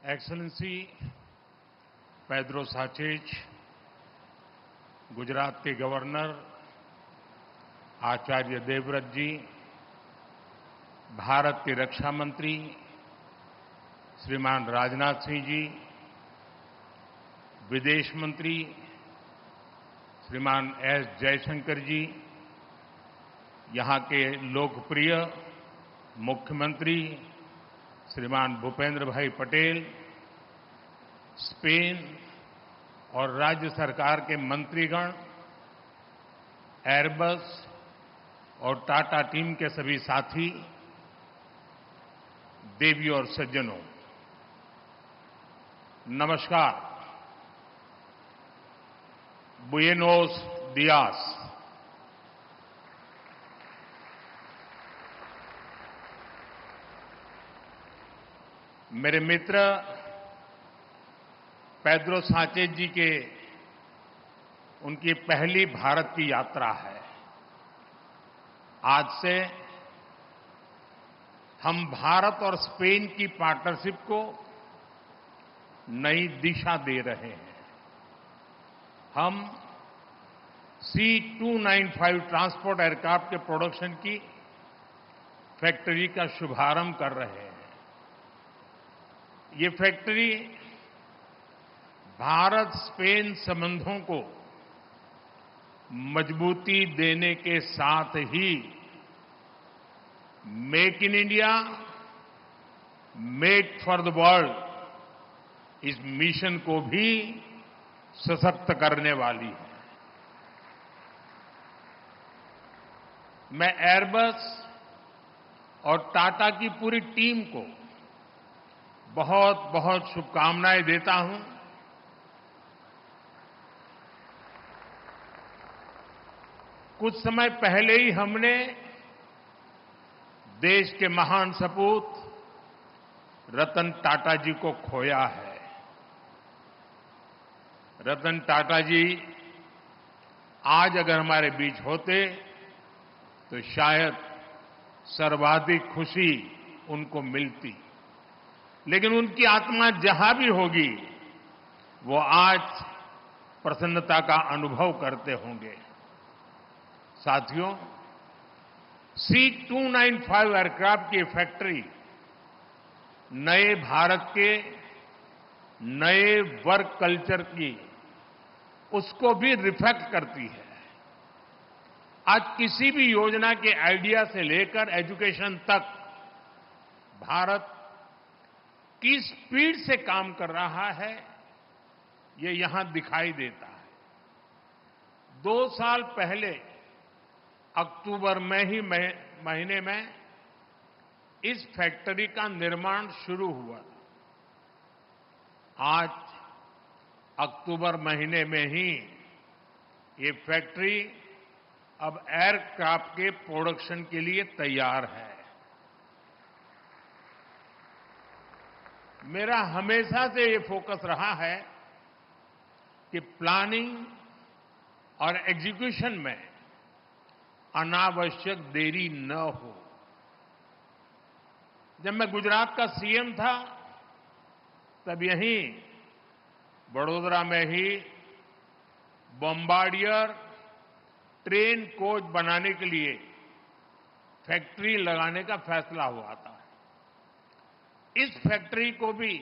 Excellency Pedro साnchez, Gujarat के governor Acharya Devvrat जी, भारत के रक्षा मंत्री श्रीमान राजनाथ सिंह जी, विदेश मंत्री श्रीमान एस जयशंकर जी, यहां के लोकप्रिय मुख्यमंत्री श्रीमान भूपेंद्र भाई पटेल, स्पेन और राज्य सरकार के मंत्रीगण, एयरबस और टाटा टीम के सभी साथी, देवी और सज्जनों, नमस्कार। बुएनोस दियास। मेरे मित्र पेड्रो साnchez जी के उनकी पहली भारत की यात्रा है। आज से हम भारत और स्पेन की पार्टनरशिप को नई दिशा दे रहे हैं। हम C295 ट्रांसपोर्ट एयरक्राफ्ट के प्रोडक्शन की फैक्ट्री का शुभारंभ कर रहे हैं। ये फैक्ट्री भारत स्पेन संबंधों को मजबूती देने के साथ ही make in India, make for the world इस मिशन को भी सशक्त करने वाली है। मैं एयरबस और टाटा की पूरी टीम को बहुत बहुत शुभकामनाएं देता हूं। कुछ समय पहले ही हमने देश के महान सपूत रतन टाटा जी को खोया है। रतन टाटा जी आज अगर हमारे बीच होते तो शायद सर्वाधिक खुशी उनको मिलती, लेकिन उनकी आत्मा जहां भी होगी वो आज प्रसन्नता का अनुभव करते होंगे। साथियों, C295 एयरक्राफ्ट की फैक्ट्री नए भारत के नए वर्क कल्चर की उसको भी रिफ्लेक्ट करती है। आज किसी भी योजना के आइडिया से लेकर एजुकेशन तक भारत किस स्पीड से काम कर रहा है ये यहां दिखाई देता है। 2 साल पहले अक्टूबर महीने में इस फैक्ट्री का निर्माण शुरू हुआ। आज अक्टूबर महीने में ही ये फैक्ट्री अब एयरक्राफ्ट के प्रोडक्शन के लिए तैयार है। मेरा हमेशा से ये फोकस रहा है कि प्लानिंग और एग्जीक्यूशन में अनावश्यक देरी न हो। जब मैं गुजरात का सीएम था तब यहीं बड़ोदरा में ही बॉम्बार्डियर ट्रेन कोच बनाने के लिए फैक्ट्री लगाने का फैसला हुआ था। इस फैक्ट्री को भी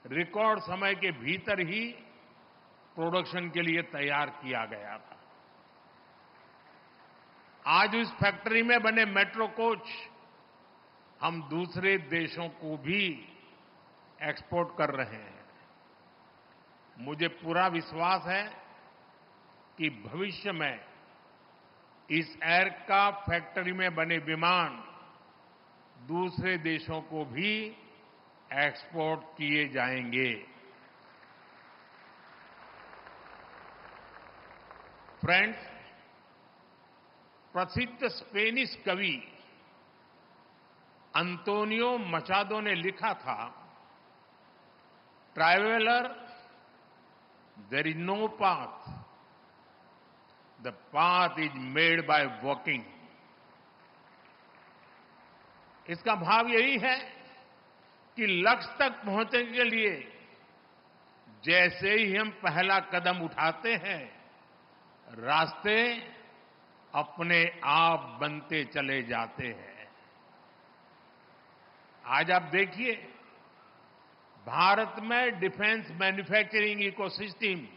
रिकॉर्ड समय के भीतर ही प्रोडक्शन के लिए तैयार किया गया था। आज इस फैक्ट्री में बने मेट्रो कोच हम दूसरे देशों को भी एक्सपोर्ट कर रहे हैं। मुझे पूरा विश्वास है कि भविष्य में इस एयरक्राफ्ट फैक्ट्री में बने विमान दूसरे देशों को भी एक्सपोर्ट किए जाएंगे। फ्रेंड्स, प्रसिद्ध स्पेनिश कवि अंतोनियो मचादो ने लिखा था, traveller there is no path, the path is made by walking. इसका भाव यही है कि लक्ष्य तक पहुंचने के लिए जैसे ही हम पहला कदम उठाते हैं, रास्ते अपने आप बनते चले जाते हैं। आज आप देखिए, भारत में डिफेंस मैन्युफैक्चरिंग इकोसिस्टम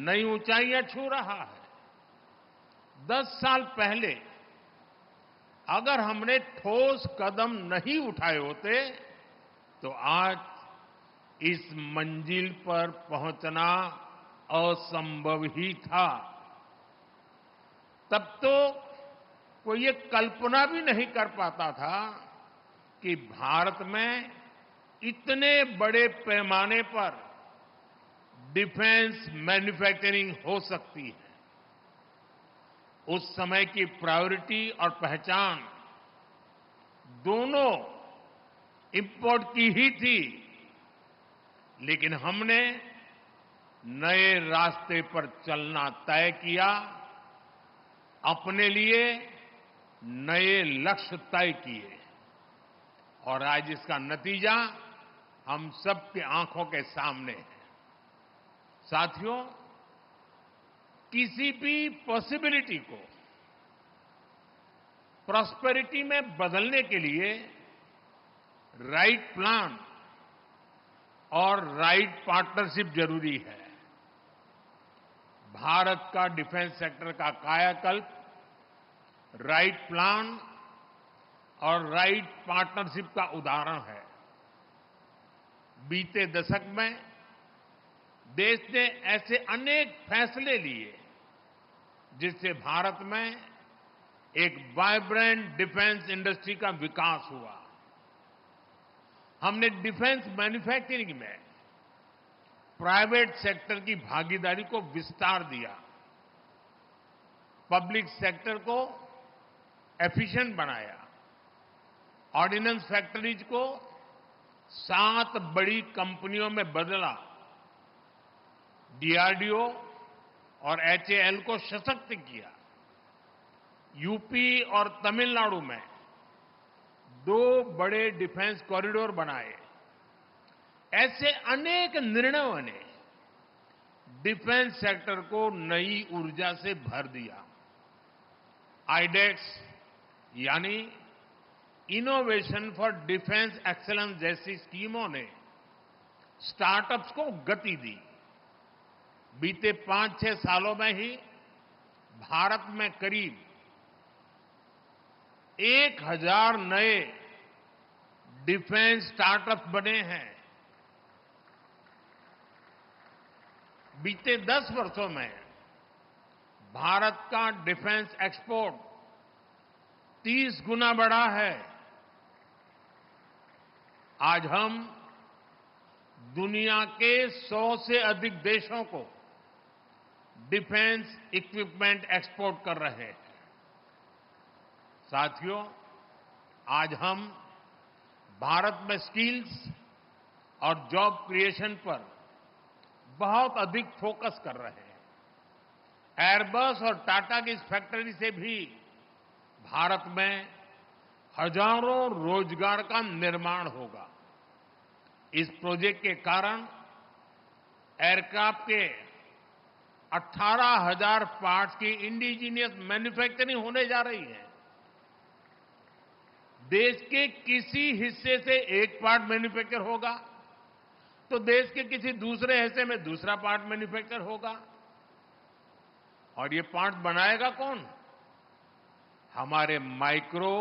नई ऊंचाइयां छू रहा है। 10 साल पहले अगर हमने ठोस कदम नहीं उठाए होते तो आज इस मंजिल पर पहुंचना असंभव ही था। तब तो कोई ये कल्पना भी नहीं कर पाता था कि भारत में इतने बड़े पैमाने पर डिफेंस मैन्युफैक्चरिंग हो सकती है। उस समय की प्रायोरिटी और पहचान दोनों इंपोर्ट की ही थी, लेकिन हमने नए रास्ते पर चलना तय किया, अपने लिए नए लक्ष्य तय किए और आज इसका नतीजा हम सबकी आंखों के सामने है। साथियों, किसी भी पॉसिबिलिटी को प्रॉस्पेरिटी में बदलने के लिए राइट प्लान और राइट पार्टनरशिप जरूरी है। भारत का डिफेंस सेक्टर का कायाकल्प राइट प्लान और राइट पार्टनरशिप का उदाहरण है। बीते दशक में देश ने ऐसे अनेक फैसले लिए जिससे भारत में एक वाइब्रेंट डिफेंस इंडस्ट्री का विकास हुआ। हमने डिफेंस मैन्युफैक्चरिंग में प्राइवेट सेक्टर की भागीदारी को विस्तार दिया, पब्लिक सेक्टर को एफिशिएंट बनाया, ऑर्डिनेंस फैक्ट्रीज को 7 बड़ी कंपनियों में बदला, डीआरडीओ और एचएएल को सशक्त किया, यूपी और तमिलनाडु में 2 बड़े डिफेंस कॉरिडोर बनाए। ऐसे अनेक निर्णयों ने डिफेंस सेक्टर को नई ऊर्जा से भर दिया। आईडेक्स यानी इनोवेशन फॉर डिफेंस एक्सीलेंस जैसी स्कीमों ने स्टार्टअप्स को गति दी। बीते 5-6 सालों में ही भारत में करीब 1000 नए डिफेंस स्टार्टअप्स बने हैं। बीते 10 वर्षों में भारत का डिफेंस एक्सपोर्ट 30 गुना बढ़ा है। आज हम दुनिया के 100 से अधिक देशों को डिफेंस इक्विपमेंट एक्सपोर्ट कर रहे हैं। साथियों, आज हम भारत में स्किल्स और जॉब क्रिएशन पर बहुत अधिक फोकस कर रहे हैं। एयरबस और टाटा की इस फैक्ट्री से भी भारत में हजारों रोजगार का निर्माण होगा। इस प्रोजेक्ट के कारण एयरक्राफ्ट के 18,000 पार्ट्स की इंडिजीनियस मैन्युफैक्चरिंग होने जा रही है। देश के किसी हिस्से से एक पार्ट मैन्युफैक्चर होगा तो देश के किसी दूसरे हिस्से में दूसरा पार्ट मैन्युफैक्चर होगा। और ये पार्ट बनाएगा कौन? हमारे माइक्रो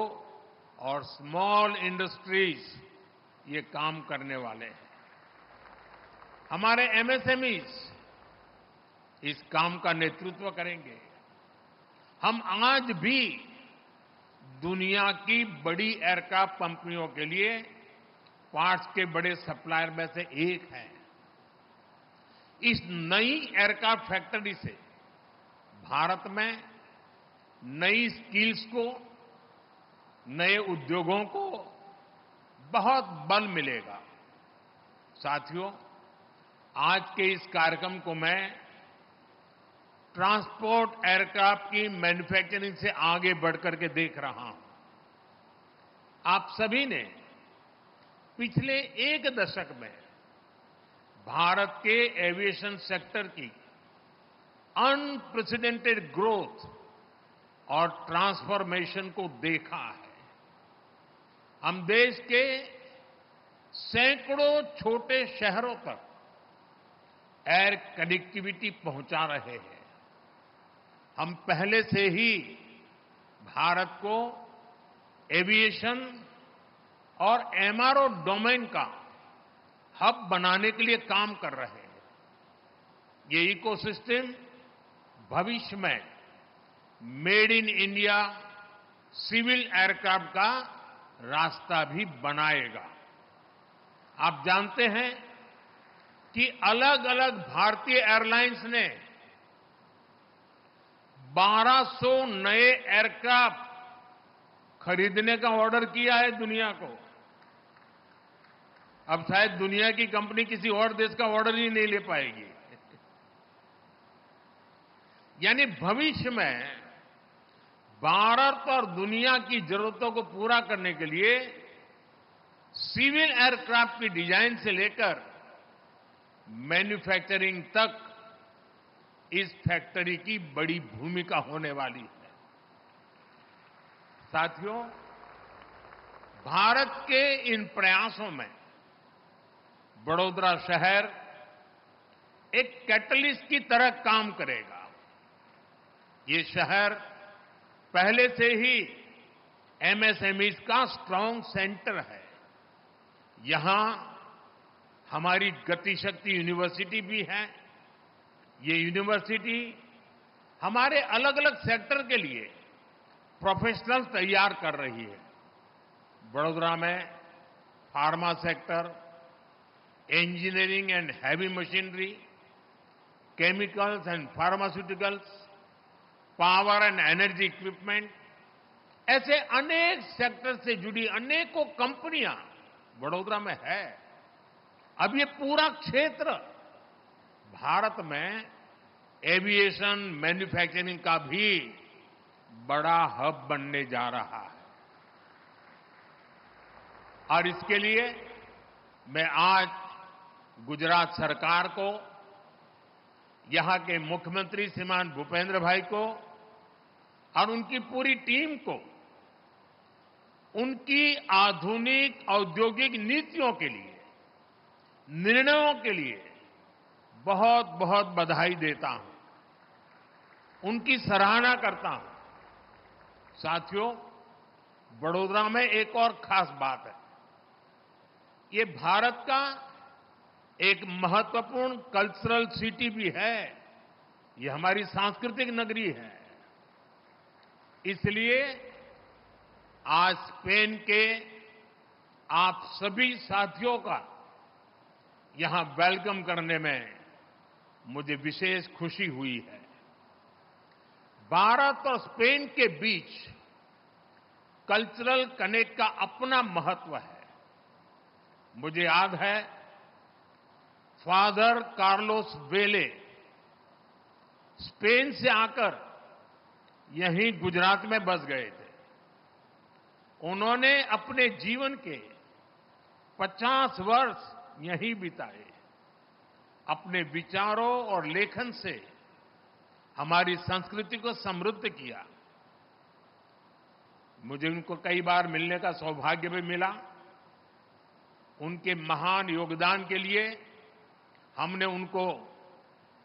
और स्मॉल इंडस्ट्रीज ये काम करने वाले हैं। हमारे एमएसएमईज इस काम का नेतृत्व करेंगे। हम आज भी दुनिया की बड़ी एयरक्राफ्ट कंपनियों के लिए पार्ट्स के बड़े सप्लायर में से एक हैं। इस नई एयरक्राफ्ट फैक्ट्री से भारत में नई स्किल्स को, नए उद्योगों को बहुत बल मिलेगा। साथियों, आज के इस कार्यक्रम को मैं ट्रांसपोर्ट एयरक्राफ्ट की मैन्युफैक्चरिंग से आगे बढ़कर के देख रहा हूं। आप सभी ने पिछले एक दशक में भारत के एविएशन सेक्टर की अनप्रेसिडेंटेड ग्रोथ और ट्रांसफॉर्मेशन को देखा है। हम देश के सैकड़ों छोटे शहरों तक एयर कनेक्टिविटी पहुंचा रहे हैं। हम पहले से ही भारत को एविएशन और एमआरओ डोमेन का हब बनाने के लिए काम कर रहे हैं। ये इकोसिस्टम भविष्य में made in India civil aircraft का रास्ता भी बनाएगा। आप जानते हैं कि अलग अलग भारतीय एयरलाइंस ने 1200 नए एयरक्राफ्ट खरीदने का ऑर्डर किया है दुनिया को। अब शायद दुनिया की कंपनी किसी और देश का ऑर्डर ही नहीं ले पाएगी। यानी भविष्य में भारत और दुनिया की जरूरतों को पूरा करने के लिए सिविल एयरक्राफ्ट की डिजाइन से लेकर मैन्युफैक्चरिंग तक इस फैक्ट्री की बड़ी भूमिका होने वाली है। साथियों, भारत के इन प्रयासों में वडोदरा शहर एक कैटलिस्ट की तरह काम करेगा। ये शहर पहले से ही एमएसएमईज का स्ट्रांग सेंटर है। यहां हमारी गतिशक्ति यूनिवर्सिटी भी है। ये यूनिवर्सिटी हमारे अलग अलग सेक्टर के लिए प्रोफेशनल्स तैयार कर रही है। वडोदरा में pharma sector, engineering and heavy machinery, chemicals and pharmaceuticals, power and energy equipment, ऐसे अनेक सेक्टर से जुड़ी अनेकों कंपनियां वडोदरा में है। अब ये पूरा क्षेत्र भारत में एविएशन मैन्युफैक्चरिंग का भी बड़ा हब बनने जा रहा है। और इसके लिए मैं आज गुजरात सरकार को, यहां के मुख्यमंत्री श्रीमान भूपेंद्र भाई को और उनकी पूरी टीम को उनकी आधुनिक औद्योगिक नीतियों के लिए, निर्णयों के लिए बहुत बहुत बधाई देता हूं, उनकी सराहना करता हूं। साथियों, वडोदरा में एक और खास बात है। ये भारत का एक महत्वपूर्ण कल्चरल सिटी भी है। ये हमारी सांस्कृतिक नगरी है। इसलिए आज स्पेन के आप सभी साथियों का यहां वेलकम करने में मुझे विशेष खुशी हुई है। भारत और स्पेन के बीच कल्चरल कनेक्ट का अपना महत्व है। मुझे याद है, फादर कार्लोस वेले स्पेन से आकर यहीं गुजरात में बस गए थे। उन्होंने अपने जीवन के 50 वर्ष यहीं बिताए। अपने विचारों और लेखन से हमारी संस्कृति को समृद्ध किया। मुझे उनको कई बार मिलने का सौभाग्य भी मिला। उनके महान योगदान के लिए हमने उनको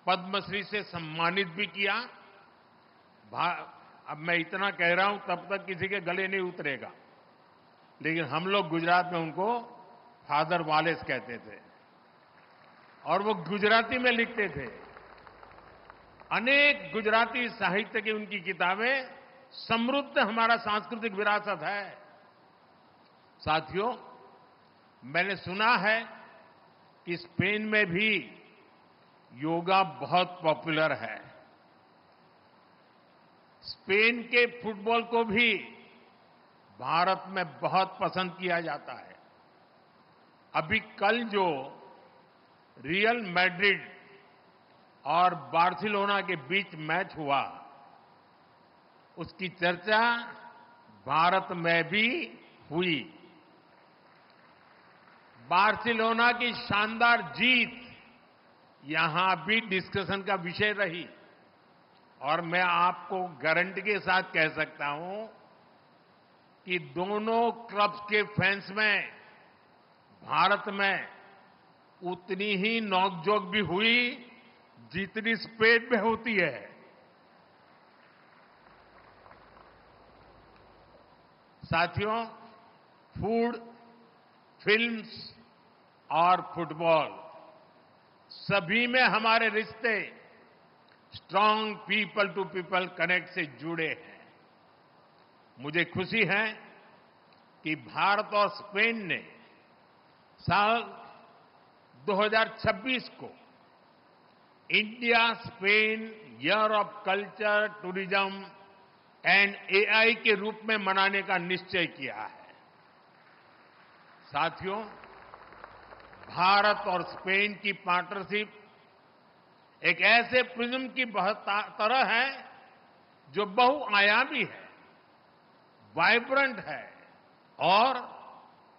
पद्मश्री से सम्मानित भी किया। अब मैं इतना कह रहा हूं, तब तक किसी के गले नहीं उतरेगा, लेकिन हम लोग गुजरात में उनको फादर वालेस कहते थे और वो गुजराती में लिखते थे। अनेक गुजराती साहित्य की उनकी किताबें समृद्ध हमारा सांस्कृतिक विरासत है। साथियों, मैंने सुना है कि स्पेन में भी योगा बहुत पॉपुलर है। स्पेन के फुटबॉल को भी भारत में बहुत पसंद किया जाता है। अभी कल जो रियल मैड्रिड और बार्सिलोना के बीच मैच हुआ, उसकी चर्चा भारत में भी हुई। बार्सिलोना की शानदार जीत यहां भी डिस्कशन का विषय रही और मैं आपको गारंटी के साथ कह सकता हूं कि दोनों क्लब्स के फैंस में भारत में उतनी ही नोकझोंक भी हुई जितनी स्पेन में होती है। साथियों, फूड, फिल्म्स और फुटबॉल सभी में हमारे रिश्ते strong people to people connect से जुड़े हैं। मुझे खुशी है कि भारत और स्पेन ने साल 2026 को India Spain year of culture, tourism and AI के रूप में मनाने का निश्चय किया है। साथियों, भारत और स्पेन की पार्टनरशिप एक ऐसे प्रिज्म की तरह है जो बहुआयामी है, वाइब्रेंट है और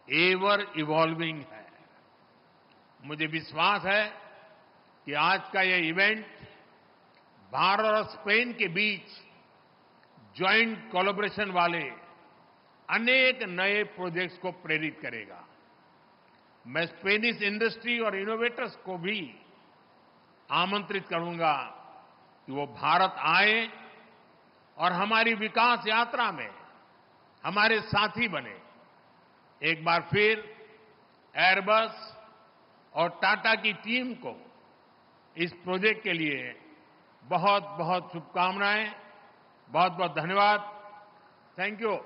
एवर इवॉल्विंग है। मुझे विश्वास है कि आज का यह इवेंट भारत और स्पेन के बीच ज्वाइंट कोलैबोरेशन वाले अनेक नए प्रोजेक्ट्स को प्रेरित करेगा। मैं स्पेनिश इंडस्ट्री और इनोवेटर्स को भी आमंत्रित करूंगा कि वो भारत आए और हमारी विकास यात्रा में हमारे साथी बने। एक बार फिर एयरबस और टाटा की टीम को इस प्रोजेक्ट के लिए बहुत बहुत शुभकामनाएं, बहुत बहुत धन्यवाद। Thank you.